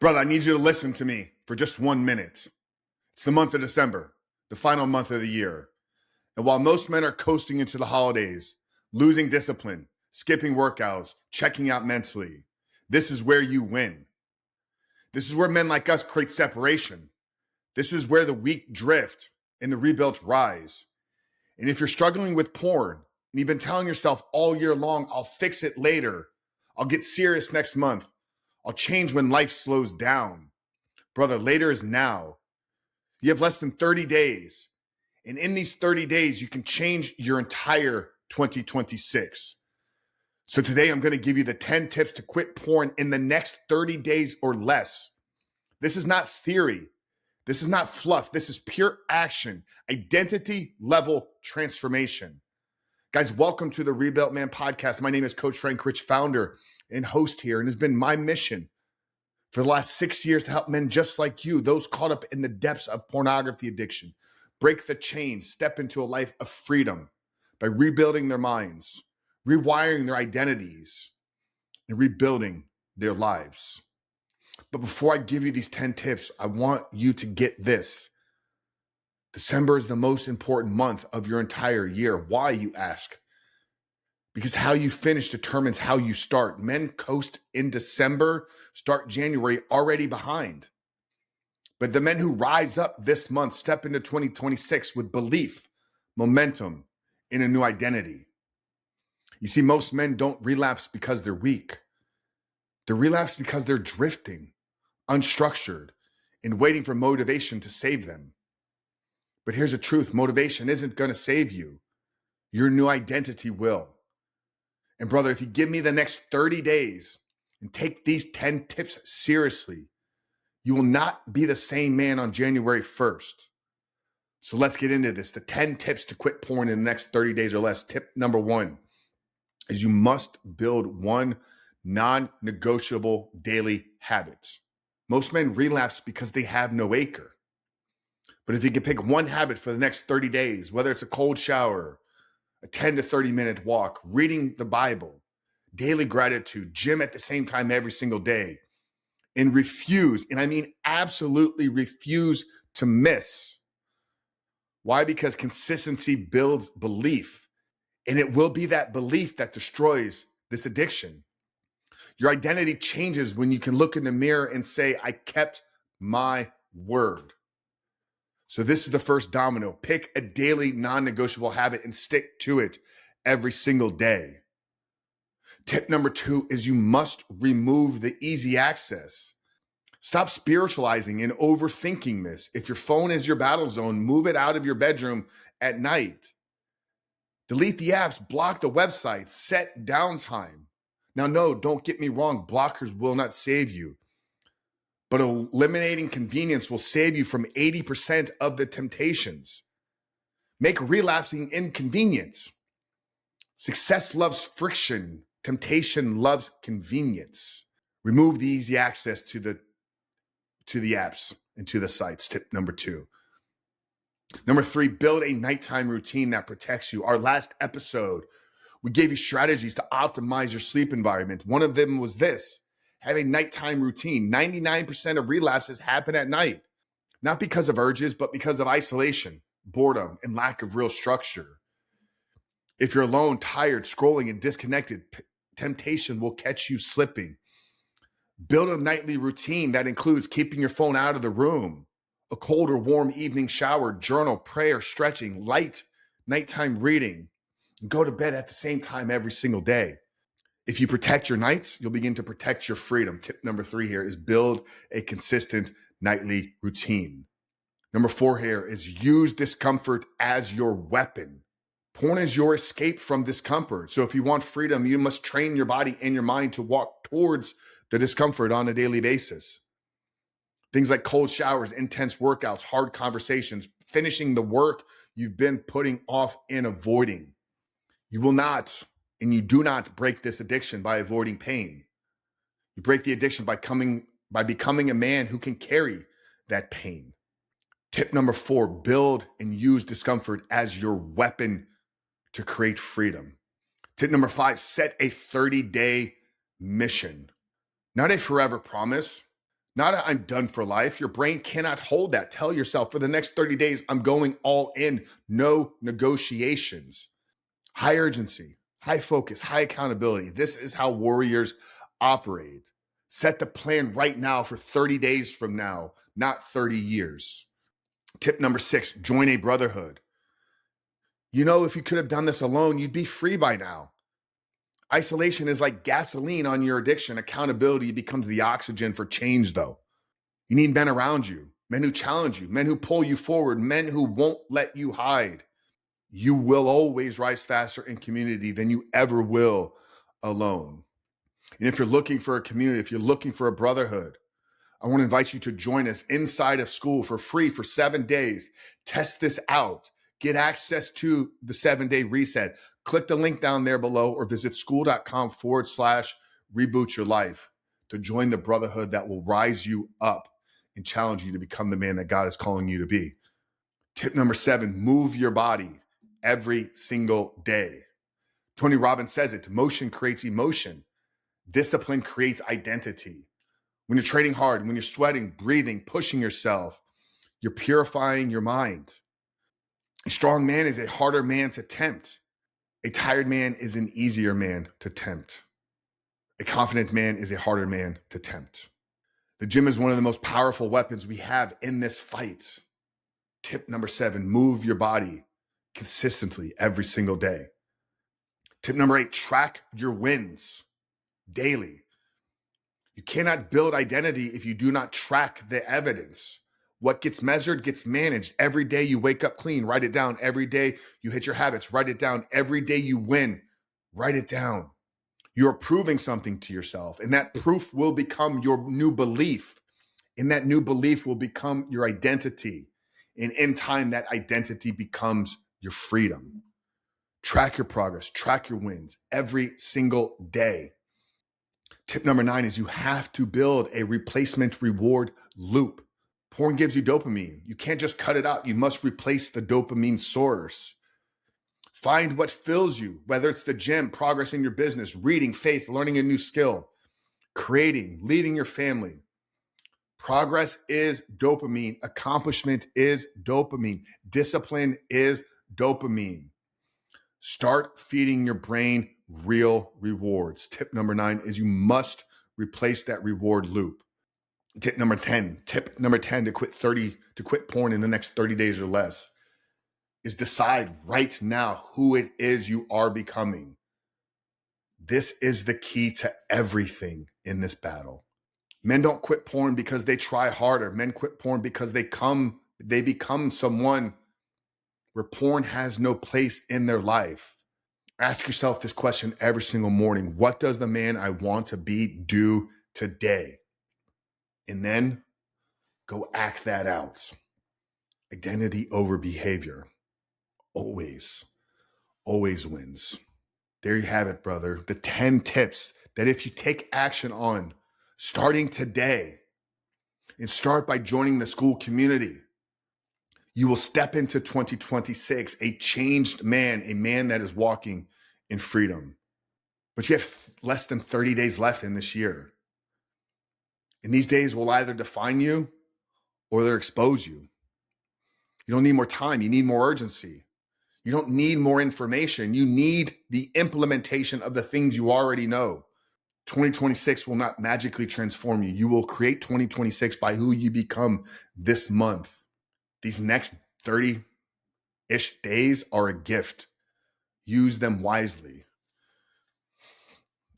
Brother, I need you to listen to me for just 1 minute. It's the month of December, the final month of the year. And while most men are coasting into the holidays, losing discipline, skipping workouts, checking out mentally, this is where you win. This is where men like us create separation. This is where the weak drift and the rebuilt rise. And if you're struggling with porn and you've been telling yourself all year long, I'll fix it later, I'll get serious next month, I'll change when life slows down. Brother, later is now. You have less than 30 days. And in these 30 days, you can change your entire 2026. So today I'm going to give you the 10 tips to quit porn in the next 30 days or less. This is not theory. This is not fluff. This is pure action, identity level transformation. Guys, welcome to the Rebuilt Man podcast. My name is Coach Frank Rich, founder and host here, and it's been my mission for the last 6 years to help men just like you, those caught up in the depths of pornography addiction, break the chains, step into a life of freedom by rebuilding their minds, rewiring their identities, and rebuilding their lives. But before I give you these 10 tips, I want you to get this. December is the most important month of your entire year. Why, you ask? Because how you finish determines how you start. Men coast in December, start January already behind. But the men who rise up this month step into 2026 with belief, momentum, and a new identity. You see, most men don't relapse because they're weak. They relapse because they're drifting, unstructured, and waiting for motivation to save them. But here's the truth. Motivation isn't going to save you. Your new identity will. And brother, if you give me the next 30 days and take these 10 tips seriously, you will not be the same man on January 1st. So let's get into this. The 10 tips to quit porn in the next 30 days or less. Tip number 1 is you must build one non-negotiable daily habit. Most men relapse because they have no anchor. But if you can pick one habit for the next 30 days, whether it's a cold shower, a 10 to 30 minute walk, reading the Bible, daily gratitude, gym at the same time every single day, and refuse, and I mean absolutely refuse to miss. Why? Because consistency builds belief, and it will be that belief that destroys this addiction. Your identity changes when you can look in the mirror and say, I kept my word. So this is the first domino. Pick a daily non-negotiable habit and stick to it every single day. Tip number 2 is you must remove the easy access. Stop spiritualizing and overthinking this. If your phone is your battle zone, move it out of your bedroom at night. Delete the apps, block the websites, set downtime. Now, no, don't get me wrong. Blockers will not save you. But eliminating convenience will save you from 80% of the temptations. Make relapsing inconvenience. Success loves friction. Temptation loves convenience. Remove the easy access to the apps and to the sites. Tip number 2. Number 3, build a nighttime routine that protects you. Our last episode, we gave you strategies to optimize your sleep environment. One of them was this. Have a nighttime routine. 99% of relapses happen at night, not because of urges, but because of isolation, boredom, and lack of real structure. If you're alone, tired, scrolling, and disconnected, temptation will catch you slipping. Build a nightly routine that includes keeping your phone out of the room, a cold or warm evening shower, journal, prayer, stretching, light nighttime reading, and go to bed at the same time every single day. If you protect your nights, you'll begin to protect your freedom. Tip number 3 here is build a consistent nightly routine. Number 4 here is use discomfort as your weapon. Porn is your escape from discomfort. So if you want freedom, you must train your body and your mind to walk towards the discomfort on a daily basis. Things like cold showers, intense workouts, hard conversations, finishing the work you've been putting off and avoiding. You will not, and you do not break this addiction by avoiding pain. You break the addiction by becoming a man who can carry that pain. Tip number 4, build and use discomfort as your weapon to create freedom. Tip number 5, set a 30-day mission. Not a forever promise, Not a, I'm done for life. Your brain cannot hold that. Tell yourself for the next 30 days, I'm going all in. No negotiations. High urgency, high focus, high accountability. This is how warriors operate. Set the plan right now for 30 days from now, not 30 years. Tip number 6, join a brotherhood. You know, if you could have done this alone, you'd be free by now. Isolation is like gasoline on your addiction. Accountability becomes the oxygen for change, though. You need men around you, men who challenge you, men who pull you forward, men who won't let you hide. You will always rise faster in community than you ever will alone. And if you're looking for a community, if you're looking for a brotherhood, I want to invite you to join us inside of school for free for 7 days. Test this out. Get access to the 7-day reset. Click the link down there below or visit school.com/reboot your life to join the brotherhood that will rise you up and challenge you to become the man that God is calling you to be. Tip number 7, move your body every single day. Tony Robbins says it, motion creates emotion. Discipline creates identity. When you're trading hard, when you're sweating, breathing, pushing yourself, you're purifying your mind. A strong man is a harder man to tempt. A tired man is an easier man to tempt. A confident man is a harder man to tempt. The gym is one of the most powerful weapons we have in this fight. Tip number 7, move your body consistently every single day. Tip number 8, track your wins daily. You cannot build identity if you do not track the evidence. What gets measured gets managed. Every day you wake up clean, write it down. Every day you hit your habits, write it down. Every day you win, write it down. You're proving something to yourself, and that proof will become your new belief. And that new belief will become your identity. And in time, that identity becomes your freedom. Track your progress, track your wins every single day. Tip number 9 is you have to build a replacement reward loop. Porn gives you dopamine. You can't just cut it out. You must replace the dopamine source. Find what fills you, whether it's the gym, progress in your business, reading, faith, learning a new skill, creating, leading your family. Progress is dopamine. Accomplishment is dopamine. Discipline is dopamine. Start feeding your brain real rewards. Tip number 9 is you must replace that reward loop. Tip number 10 to quit porn in the next 30 days or less is decide right now who it is you are becoming. This is the key to everything in this battle. Men don't quit porn because they try harder. Men quit porn because they become someone where porn has no place in their life. Ask yourself this question every single morning. What does the man I want to be do today? And then go act that out. Identity over behavior always wins. There you have it, brother. The 10 tips that if you take action on starting today and start by joining the school community, you will step into 2026 a changed man, a man that is walking in freedom. But you have less than 30 days left in this year. And these days will either define you or they'll expose you. You don't need more time. You need more urgency. You don't need more information. You need the implementation of the things you already know. 2026 will not magically transform you. You will create 2026 by who you become this month. These next 30-ish days are a gift. Use them wisely.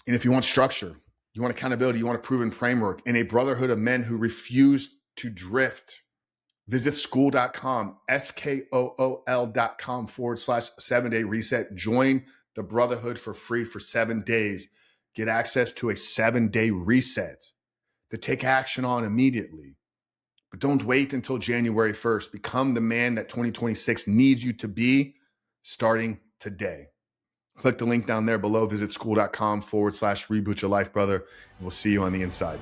And if you want structure, you want accountability, you want a proven framework, and a brotherhood of men who refuse to drift, visit school.com, SKOOL.com/7-day reset. Join the brotherhood for free for 7 days. Get access to a 7-day reset to take action on immediately. But don't wait until January 1st. Become the man that 2026 needs you to be starting today. Click the link down there below. Visit school.com/reboot your life, brother. And we'll see you on the inside.